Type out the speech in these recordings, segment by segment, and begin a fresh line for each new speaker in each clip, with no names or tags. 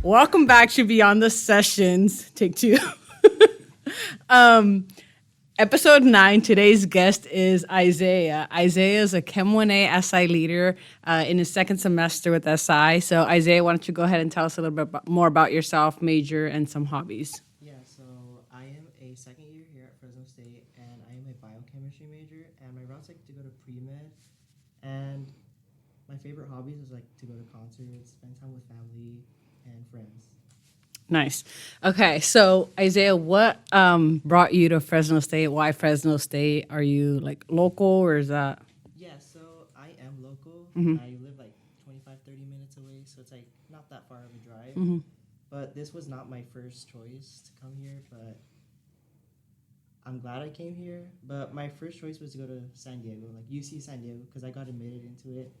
Welcome back to Beyond the Sessions. Take two. Episode 9, today's guest is Isaiah. Isaiah is a Chem 1A SI leader in his second semester with SI. So Isaiah, why don't you go ahead and tell us a little bit more about yourself, major, and some hobbies.
Yeah, so I am a second year here at Fresno State, and I am a biochemistry major, and my route's like to go to pre-med, and my favorite hobbies is like to go to concerts, spend time with family and friends.
Nice. Okay, so Isaiah, what brought you to Fresno State? Why Fresno State? Are you like local or is that?
Yeah, so I am local.
Mm-hmm.
I live like 25, 30 minutes away, so it's like not that far of a drive.
Mm-hmm.
But this was not my first choice to come here, but I'm glad I came here. But my first choice was to go to San Diego, like UC San Diego, because I got admitted into it.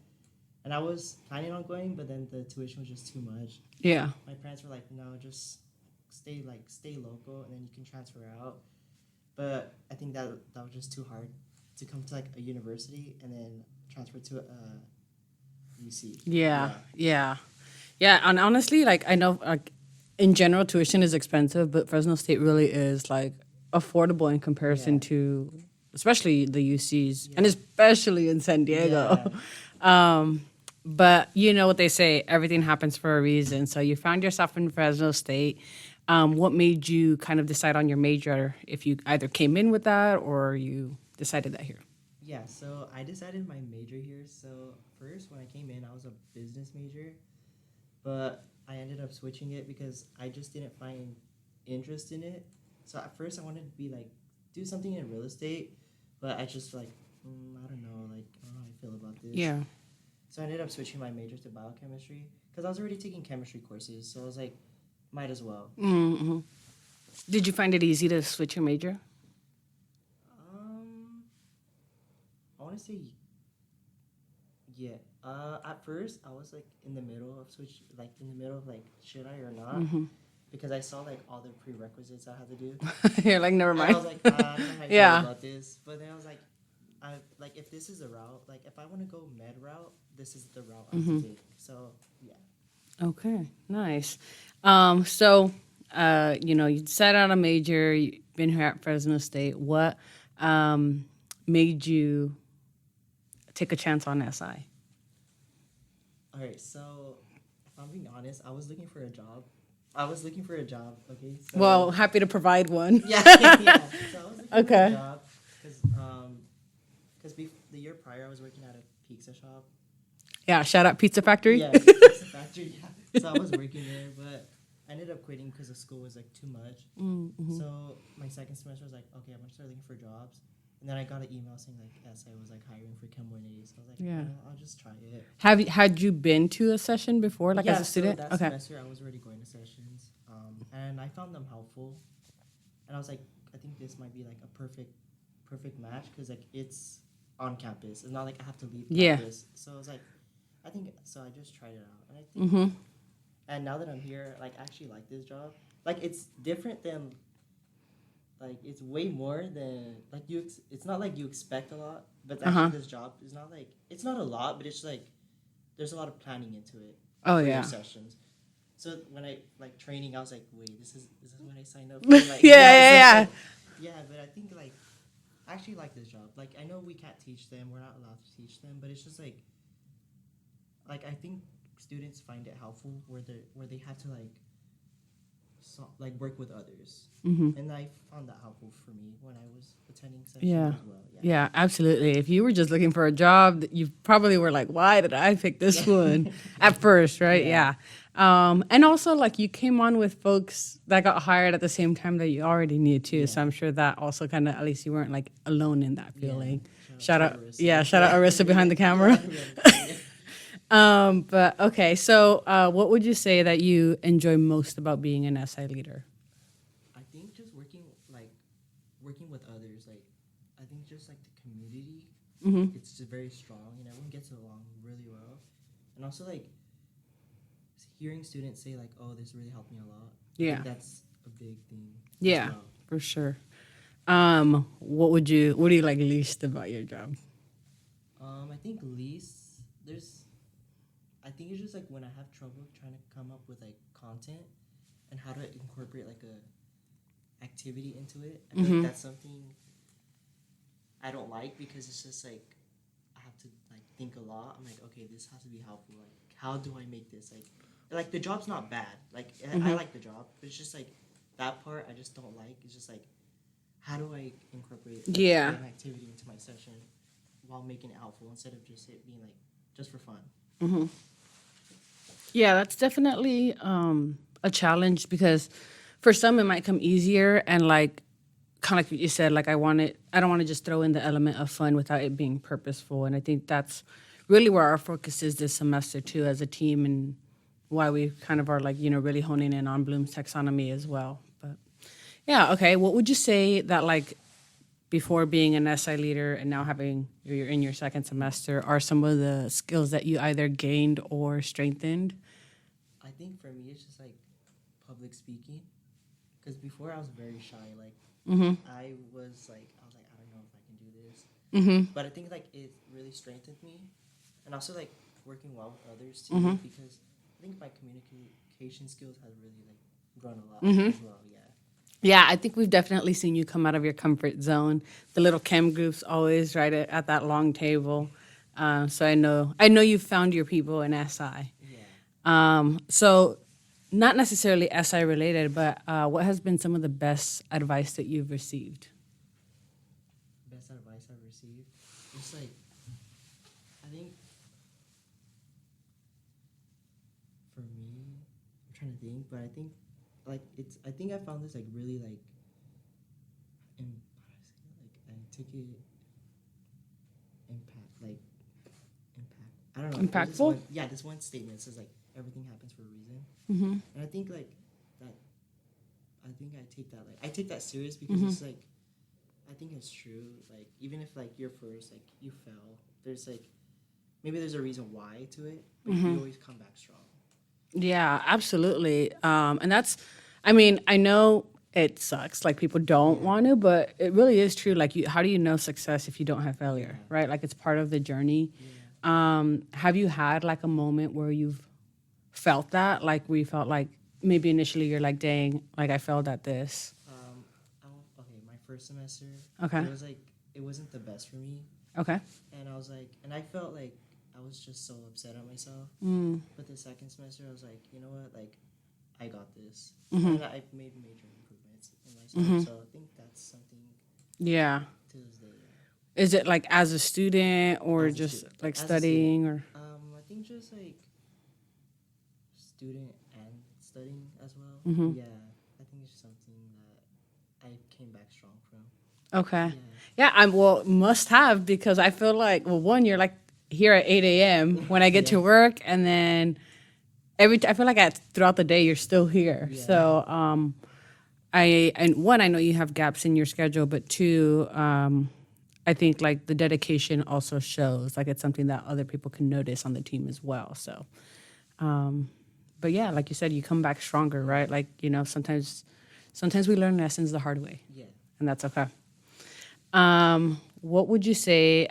And I was planning on going, but then the tuition was just too much.
Yeah.
My parents were like, no, just stay local, and then you can transfer out. But I think that was just too hard to come to like a university and then transfer to UC.
Yeah. And honestly, like I know, like in general, tuition is expensive, but Fresno State really is like affordable in comparison to, especially the UCs, and especially in San Diego.
Yeah.
But you know what they say, everything happens for a reason. So you found yourself in Fresno State. What made you kind of decide on your major? If you either came in with that or you decided that here?
Yeah, so I decided my major here. So first, when I came in, I was a business major, but I ended up switching it because I just didn't find interest in it. So at first, I wanted to be like, do something in real estate, but I just like, I don't know how I feel about this.
Yeah.
So I ended up switching my major to biochemistry because I was already taking chemistry courses. So I was like, might as well.
Mm-hmm. Did you find it easy to switch your major?
I want to say, yeah. At first, I was like in the middle of should I or not?
Mm-hmm.
Because I saw like all the prerequisites I had to do.
You're like, never mind.
And I was like, I don't know how I feel about this. But then I was like, if this is the route, like if I want to go med route, this is the route I have to take. So yeah.
Okay, nice. So you set out a major. You've been here at Fresno State. What made you take a chance on SI?
All right, so if I'm being honest, I was looking for a job. Okay. So,
Well, happy to provide one.
Yeah. So I was looking for a job because the year prior I was working at a pizza shop.
Yeah, shout out Pizza Factory.
Yeah, pizza factory. Yeah. So I was working there, but I ended up quitting because the school was like too much.
Mm-hmm.
So my second semester was like, okay, I'm gonna start looking for jobs. And then I got an email saying like SI was like hiring for Chem 1A. So I was like,
Yeah.
I'll just try it.
Had you been to a session before, like as a student?
So that semester I was already going to sessions, and I found them helpful. And I was like, I think this might be like a perfect match because like it's on campus. It's not like I have to leave campus. So I was like, I think so. I just tried it out, and I think, and now that I'm here, like I actually like this job. Like it's different than, like it's way more than like it's not like you expect a lot, but actually this job is not like it's not a lot, but it's like there's a lot of planning into it.
Oh
for
yeah.
your sessions. So when I like training, I was like, wait, this is what I signed up for. Like,
Yeah.
Yeah, but I think like I actually like this job. Like I know we can't teach them, we're not allowed to teach them, but it's just like I think students find it helpful where they have to like work with others, and I found that helpful for me when I was attending sessions as well.
Yeah, absolutely. If you were just looking for a job, you probably were like, why did I pick this one at first, right? Yeah. And also, like, you came on with folks that got hired at the same time that you already knew, too. Yeah. So I'm sure that also kind of, at least you weren't, like, alone in that feeling. Yeah. Shout out Arissa behind the camera. But, okay, so what would you say that you enjoy most about being an SI leader?
I think just working with others. Like, I think just, like, the community, it's just very strong, and everyone gets along really well. And also, like, hearing students say like, "Oh, this really helped me a lot."
Yeah,
that's a big thing.
Yeah, for sure. What do you like least about your job?
I think least I think it's just like when I have trouble trying to come up with like content and how to incorporate like a activity into it. I feel like that's something I don't like because it's just like I have to like think a lot. I'm like, okay, this has to be helpful. Like, how do I make this like the job's not bad. Like I like the job, but it's just like that part I just don't like. It's just like how do I incorporate like, an activity into my session while making it helpful instead of just it being like just for fun.
Yeah, that's definitely a challenge because for some it might come easier and like kind of like you said, like I don't want to just throw in the element of fun without it being purposeful. And I think that's really where our focus is this semester too as a team and why we kind of are like, really honing in on Bloom's taxonomy as well. But yeah, okay. What would you say that like before being an SI leader and now you're in your second semester are some of the skills that you either gained or strengthened?
I think for me it's just like public speaking because before I was very shy. Like I was like I don't know if I can do this. But I think like it really strengthened me, and also like working well with others too because I think my communication skills have really like grown a lot as well.
Yeah, I think we've definitely seen you come out of your comfort zone. The little chem groups always right at that long table. So I know you've found your people in SI. So not necessarily SI related, but what has been some of the best advice that you've received?
Best advice I've received? It's like, I think, for me, I'm trying to think, but I think, like, I think I found this, like, really, like, I took it, impact. I don't know.
Impactful?
This one statement says, like, everything happens for a reason. And I think, like, that, I take that serious because it's, like, I think it's true. Like, even if, like, you're first, like, you fell, there's, like, maybe there's a reason why to it, but you always come back strong.
Yeah, absolutely. And that's, I mean, I know it sucks, like people don't want to, but it really is true. Like, how do you know success if you don't have failure, right? Like, it's part of the journey. Have you had like a moment where you've felt that, like where you felt like maybe initially you're like, dang, like I failed at this?
My first semester.
Okay.
It was like it wasn't the best for me.
Okay.
And I was like, and I felt like I was just so upset at myself. But the second semester, I was like, you know what, like I got this, and I've made major improvements in myself. So I think that's something.
Yeah.
To this day.
Is it like as a student or just like studying or?
I think just like student and studying as well. Yeah, I think it's something that I came back strong from.
Okay. Yeah, must have because I feel like, well, one, you're like here at 8 a.m. when I get to work, and then I feel like throughout the day you're still here. Yeah. So I know you have gaps in your schedule, but two, I think like the dedication also shows like it's something that other people can notice on the team as well. So, but yeah, like you said, you come back stronger, right? Like, sometimes we learn lessons the hard way.
Yeah.
And that's okay. What would you say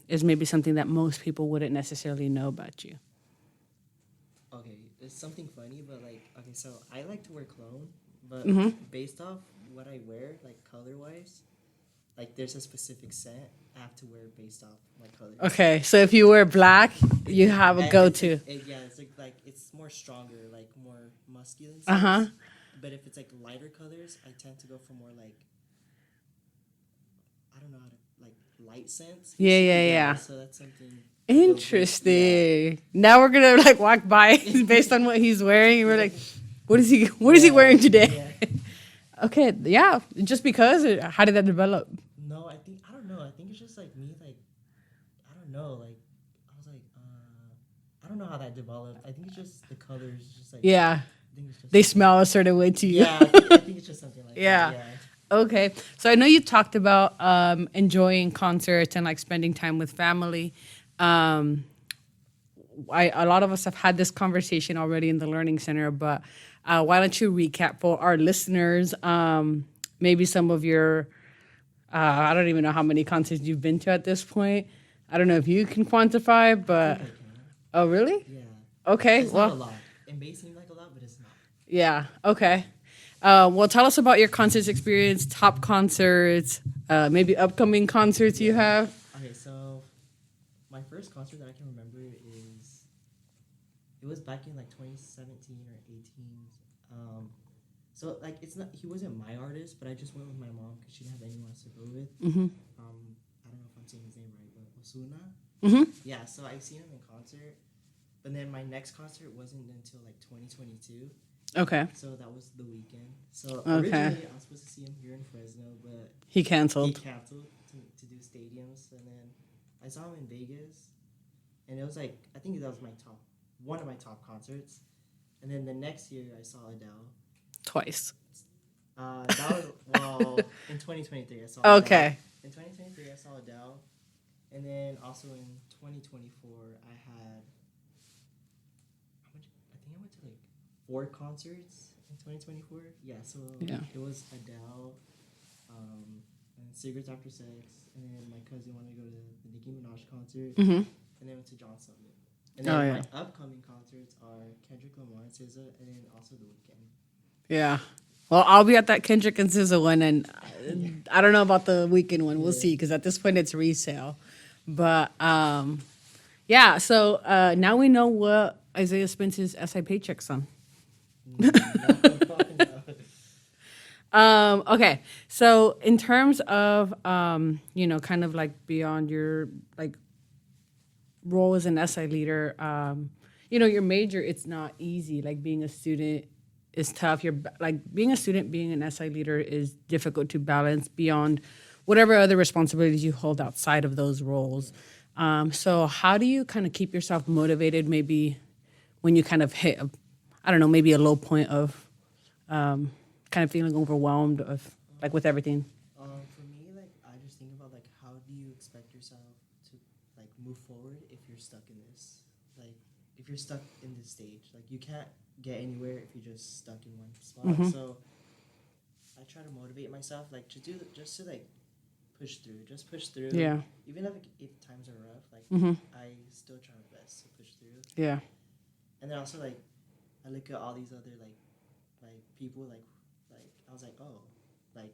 is maybe something that most people wouldn't necessarily know about you?
Okay, it's something funny, but okay, so I like to wear cologne, but based off what I wear, like color-wise, like there's a specific scent I have to wear based off my color. Okay,
so if you wear black, you have a go-to.
It's like it's more stronger, like more muscular scents. But if it's like lighter colors, I tend to go for more like, I don't know how to, like light scents.
Yeah.
So that's something
interesting. Now we're gonna like walk by based on what he's wearing. We're like, what is he wearing today? Okay, yeah. Just because, how did that develop?
No, I don't know. I think it's just like me, like, I don't know. Like, I was like, I don't know how that developed. I think it's just the colors, just like.
Yeah. They smell a certain way to you.
Yeah, I think it's just something like that. Yeah.
Okay. So I know you talked about enjoying concerts and like spending time with family. A lot of us have had this conversation already in the Learning Center, but why don't you recap for our listeners maybe some of your, I don't even know how many concerts you've been to at this point. I don't know if you can quantify, but... Oh, really?
Yeah.
Okay,
it's not a lot. It may seem like a lot, but it's not.
Yeah. Okay. Well, tell us about your concerts experience, top concerts, maybe upcoming concerts you have.
Okay, so my first concert that I can remember is it was back in like 2017 or 18. So like it's not he wasn't my artist, but I just went with my mom because she didn't have anyone else to go with.
Mm-hmm.
I don't know if I'm saying his name right, but Osuna.
Mm-hmm.
Yeah, so I seen him in concert, but then my next concert wasn't until like 2022.
Okay.
So that was the weekend. So
Okay.
originally I was supposed to see him here in Fresno, but
He
he
canceled.
canceled to do stadiums, and then I saw him in Vegas, and it was like I think that was one of my top concerts. And then the next year I saw Adele.
Twice.
That was in 2023 I saw Adele.
Okay.
In 2023 I saw Adele, and then also in 2024 I had how much? I think I went to like 4 concerts in 2024. Yeah, so
Yeah.
it was Adele, and Cigarettes After Sex, and then my cousin wanted to go to the Nicki Minaj concert,
Mm-hmm.
and then went to John Summit. And then
Oh, yeah.
my upcoming concerts are Kendrick Lamar and SZA, and then also The Weeknd.
Yeah. Well, I'll be at that Kendrick and SZA one, and I don't know about the weekend one. We'll
Yeah.
see, because at this point it's resale. But yeah. So now we know what Isaiah spends his SI paychecks on. Okay. So in terms of kind of like beyond your like role as an SI leader, your major, it's not easy. Like being a student is tough. You're like being a student, being an SI leader is difficult to balance beyond whatever other responsibilities you hold outside of those roles. So how do you kind of keep yourself motivated maybe when you kind of hit, maybe a low point of kind of feeling overwhelmed of like with everything?
For me, like I just think about like how do you expect yourself to like move forward if you're stuck in this, like if you're stuck in this stage, like you can't get anywhere if you're just stuck in one spot.
Mm-hmm.
So I try to motivate myself, like to like push through.
Yeah.
Even if times are rough, like
Mm-hmm.
I still try my best to push through.
Yeah.
And then also like I look at all these other like people like I was like, oh, like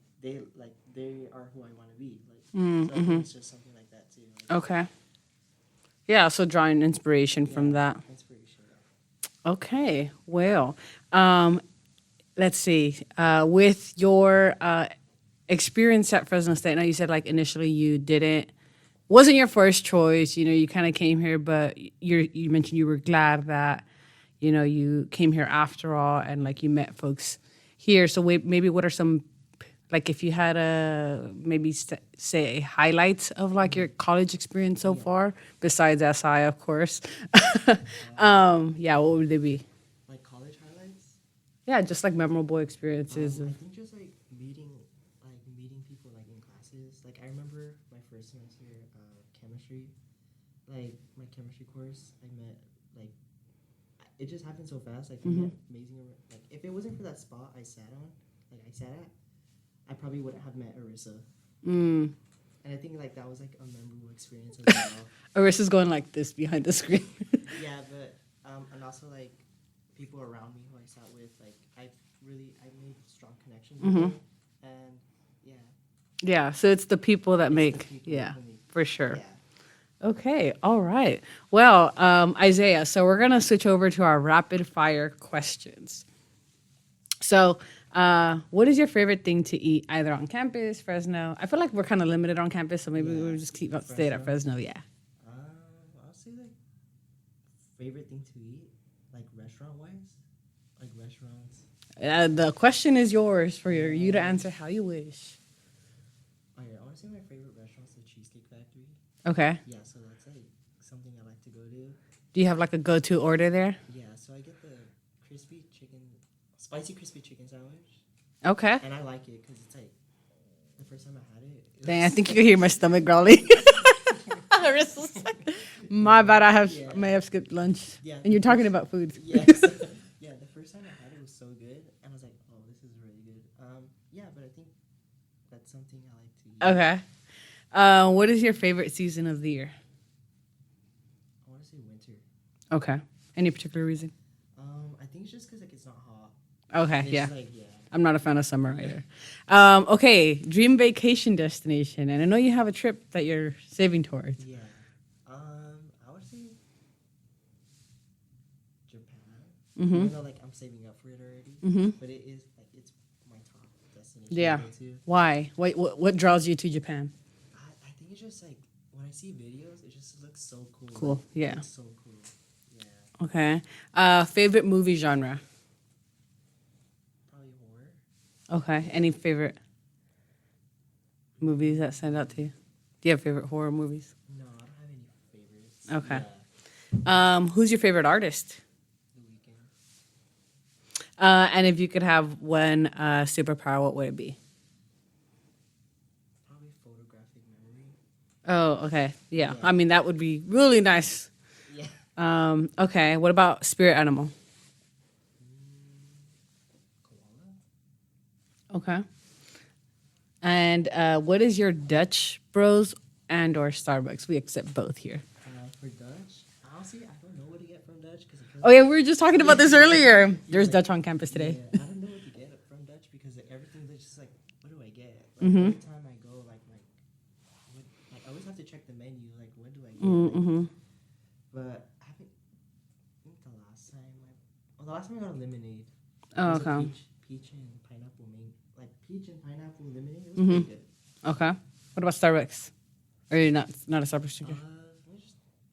they are who I want to be. Like so I think it's just something like that too. Like,
Okay. Yeah. So drawing inspiration from that.
Inspiration. Yeah.
Okay. Well, let's see. With your experience at Fresno State, now you said like initially you wasn't your first choice. You kind of came here, but you mentioned you were glad that you came here after all, and like you met folks here. So maybe what are some, like if you had maybe say highlights of like your college experience so far, besides SI, of course. What would they be?
Like college highlights.
Yeah, just like memorable experiences.
I think just like meeting people like in classes. Like I remember my first semester chemistry, like my chemistry course. I met like it just happened so fast. Like I met amazing. Like if it wasn't for that spot I sat at, I probably wouldn't have met Arissa. And I think like that was like a memorable experience as well.
Arissa's going like this behind the screen.
Yeah, but and also like people around me who I sat with, like I made strong connections with them, and yeah.
Yeah, so it's the people that
It's the
make,
people
yeah,
who make-
for sure.
Yeah.
Okay, all right. Well, Isaiah, so we're going to switch over to our rapid fire questions. So, what is your favorite thing to eat, either on campus, Fresno? I feel like we're kind of limited on campus, so maybe we'll just stay at Fresno, yeah.
I'll say like favorite thing to eat, like restaurant wise, like restaurants.
The question is yours for you to answer how you wish.
Okay, I want to say my favorite restaurant's the Cheesecake Factory.
Okay.
Yeah, so that's like something I like to go to.
Do you have like a go-to order there?
Yeah, so I get the spicy crispy chicken sandwich,
Okay.
and I like it because it's like the first time I had it.
Dang, I think you can hear my stomach growling. My bad, may have skipped lunch.
Yeah.
And you're talking about food.
Yes. Yeah, the first time I had it was so good, and I was like, oh, this is really good. Yeah, but I think that's something I like to eat.
Okay. What is your favorite season of the year?
I want to say winter.
Okay. Any particular reason?
I think it's just because like it's not hot.
Okay,
And it's
yeah.
just like, yeah.
I'm not a fan of summer either. Okay, dream vacation destination. And I know you have a trip that you're saving towards.
Yeah. I would say Japan.
Mm-hmm.
Even though like I'm saving up for it already,
Mm-hmm.
but it is like it's my top destination
Yeah.
to go to.
Why? What draws you to Japan?
I think it's just like when I see videos, it just looks so cool.
Cool,
Like,
yeah.
It looks so cool. Yeah.
Okay. Favorite movie genre?
Probably horror.
Okay. Any favorite movies that stand out to you? Do you have favorite horror movies?
No, I don't have any favorites.
Okay.
Yeah.
Who's your favorite artist?
The Weeknd.
And if you could have one superpower, what would it be?
Probably photographic memory.
Oh, okay. Yeah.
Yeah.
I mean, that would be really nice.
Yeah.
Okay. What about spirit animal?
Koala.
Okay. And what is your Dutch Bros and or Starbucks? We accept both here.
For Dutch, honestly, I don't know what to get from Dutch because
Oh yeah, we were just talking about this earlier. There's Dutch on campus today.
Yeah, I don't know what to get from Dutch because like, everything's just like, what do I get? Like,
Mm-hmm.
every time I go, what, I always have to check the menu. Like, what do I get?
Mm-hmm.
But I haven't. I think the last time I got a lemonade.
Oh,
It was a
okay.
Peach and pineapple peach and pineapple lemonade. It was
Mm-hmm.
pretty good.
Okay. What about Starbucks? Or you're not a Starbucks drinker?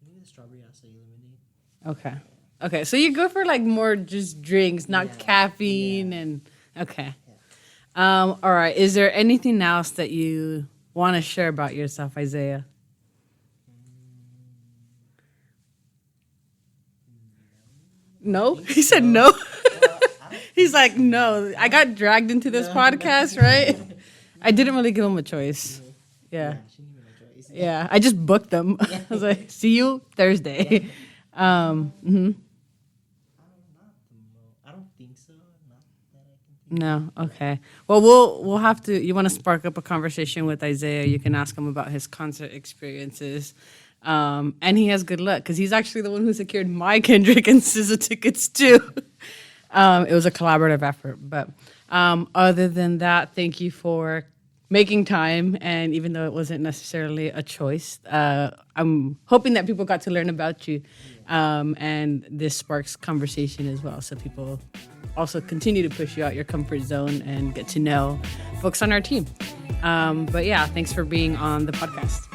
Maybe the strawberry acai lemonade.
Okay. Okay. So you go for like more just drinks, not
Yeah.
caffeine
Yeah.
and okay. All right. Is there anything else that you want to share about yourself, Isaiah? No? He said no. He's like, no. I got dragged into this podcast, right? I didn't really give him a choice. Yeah.
She didn't even have a choice.
Yeah. I just booked them. I was like, see you Thursday. Mhm.
Not the most. I don't think so. Not that I can think.
No, okay. Well, we'll have to. You want to spark up a conversation with Isaiah? You can ask him about his concert experiences, and he has good luck because he's actually the one who secured my Kendrick and SZA tickets too. It was a collaborative effort, but other than that, thank you for making time. And even though it wasn't necessarily a choice, I'm hoping that people got to learn about you, and this sparks conversation as well, so people also continue to push you out your comfort zone and get to know folks on our team. But yeah, thanks for being on the podcast.